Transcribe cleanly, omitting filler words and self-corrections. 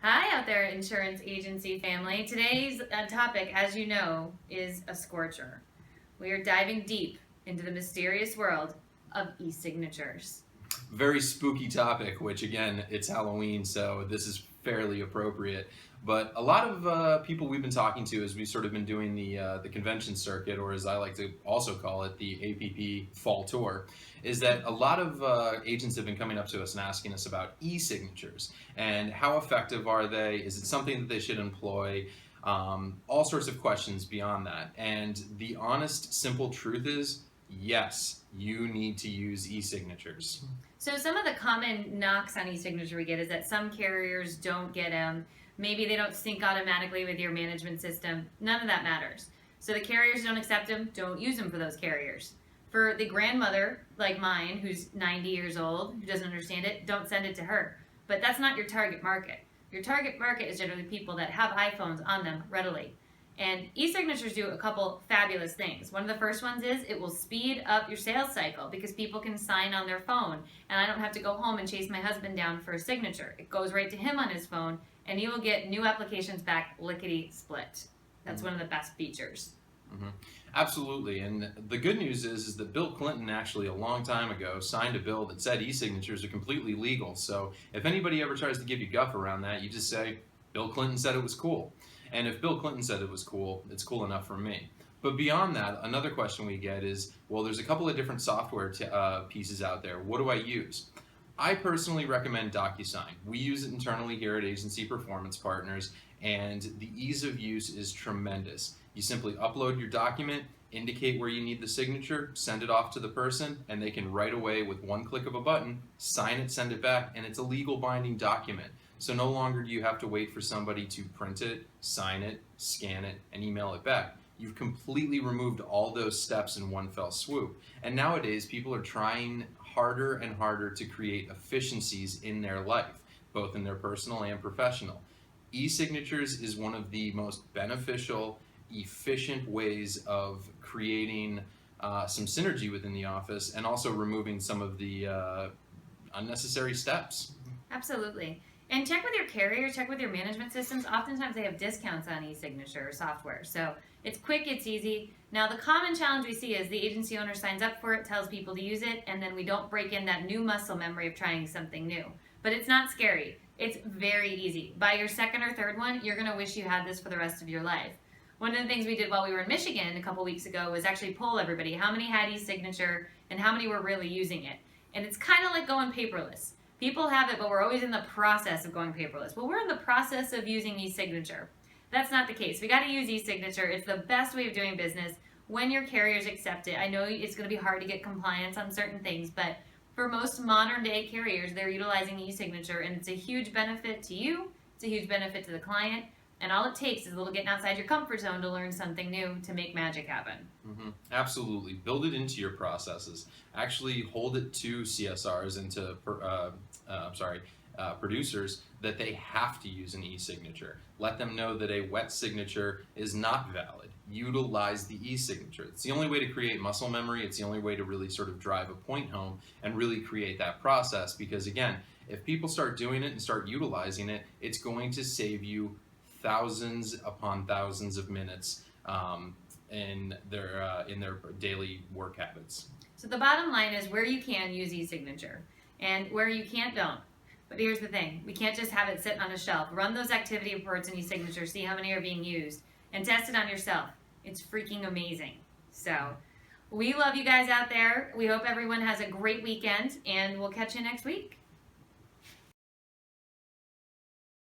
Hi out there, insurance agency family. Today's topic, as you know, is a scorcher. We are diving deep into the mysterious world of e-signatures. Very spooky topic, which again, it's Halloween, so this is fairly appropriate. But a lot of people we've been talking to as we've sort of been doing the convention circuit, or as I like to also call it, the APP Fall Tour, is that a lot of agents have been coming up to us and asking us about e-signatures and how effective are they? Is it something that they should employ? All sorts of questions beyond that. And the honest, simple truth is, yes, you need to use e-signatures. So some of the common knocks on e-signature we get is that some carriers don't get them. Maybe they don't sync automatically with your management system. None of that matters. So the carriers don't accept them, don't use them for those carriers. For the grandmother, like mine, who's 90 years old, who doesn't understand it, don't send it to her. But that's not your target market. Your target market is generally people that have iPhones on them readily. And e-signatures do a couple fabulous things. One of the first ones is it will speed up your sales cycle because people can sign on their phone and I don't have to go home and chase my husband down for a signature. It goes right to him on his phone and he will get new applications back lickety split. That's one of the best features. Mm-hmm. Absolutely, and the good news is that Bill Clinton actually a long time ago signed a bill that said e-signatures are completely legal. So if anybody ever tries to give you guff around that, you just say, Bill Clinton said it was cool. And if Bill Clinton said it was cool, it's cool enough for me. But beyond that, another question we get is, well, there's a couple of different software pieces out there. What do I use? I personally recommend DocuSign. We use it internally here at Agency Performance Partners, and the ease of use is tremendous. You simply upload your document, indicate where you need the signature, send it off to the person, and they can right away, with one click of a button, sign it, send it back, and it's a legal binding document. So no longer do you have to wait for somebody to print it, sign it, scan it, and email it back. You've completely removed all those steps in one fell swoop. And nowadays, people are trying harder and harder to create efficiencies in their life, both in their personal and professional. E-signatures is one of the most beneficial, efficient ways of creating some synergy within the office and also removing some of the unnecessary steps. Absolutely. And check with your carrier, check with your management systems. Oftentimes they have discounts on e-signature software. So it's quick, it's easy. Now the common challenge we see is the agency owner signs up for it, tells people to use it, and then we don't break in that new muscle memory of trying something new. But it's not scary. It's very easy. By your second or third one, you're going to wish you had this for the rest of your life. One of the things we did while we were in Michigan a couple weeks ago was actually poll everybody how many had e-signature and how many were really using it. And it's kind of like going paperless. People have it, but we're always in the process of going paperless. Well, we're in the process of using e-signature. That's not the case. We got to use e-signature. It's the best way of doing business when your carriers accept it. I know it's going to be hard to get compliance on certain things, but for most modern day carriers, they're utilizing e-signature, and it's a huge benefit to you. It's a huge benefit to the client. And all it takes is a little getting outside your comfort zone to learn something new to make magic happen. Mm-hmm. Absolutely. Build it into your processes. Actually hold it to CSRs and to producers that they have to use an e-signature. Let them know that a wet signature is not valid. Utilize the e-signature. It's the only way to create muscle memory. It's the only way to really sort of drive a point home and really create that process, because again, if people start doing it and start utilizing it, it's going to save you thousands upon thousands of minutes in their daily work habits. So the bottom line is where you can use e-signature and where you can't, don't. But here's the thing, we can't just have it sitting on a shelf. Run those activity reports in e-signature, see how many are being used, and test it on yourself. It's freaking amazing. So we love you guys out there. We hope everyone has a great weekend, and we'll catch you next week.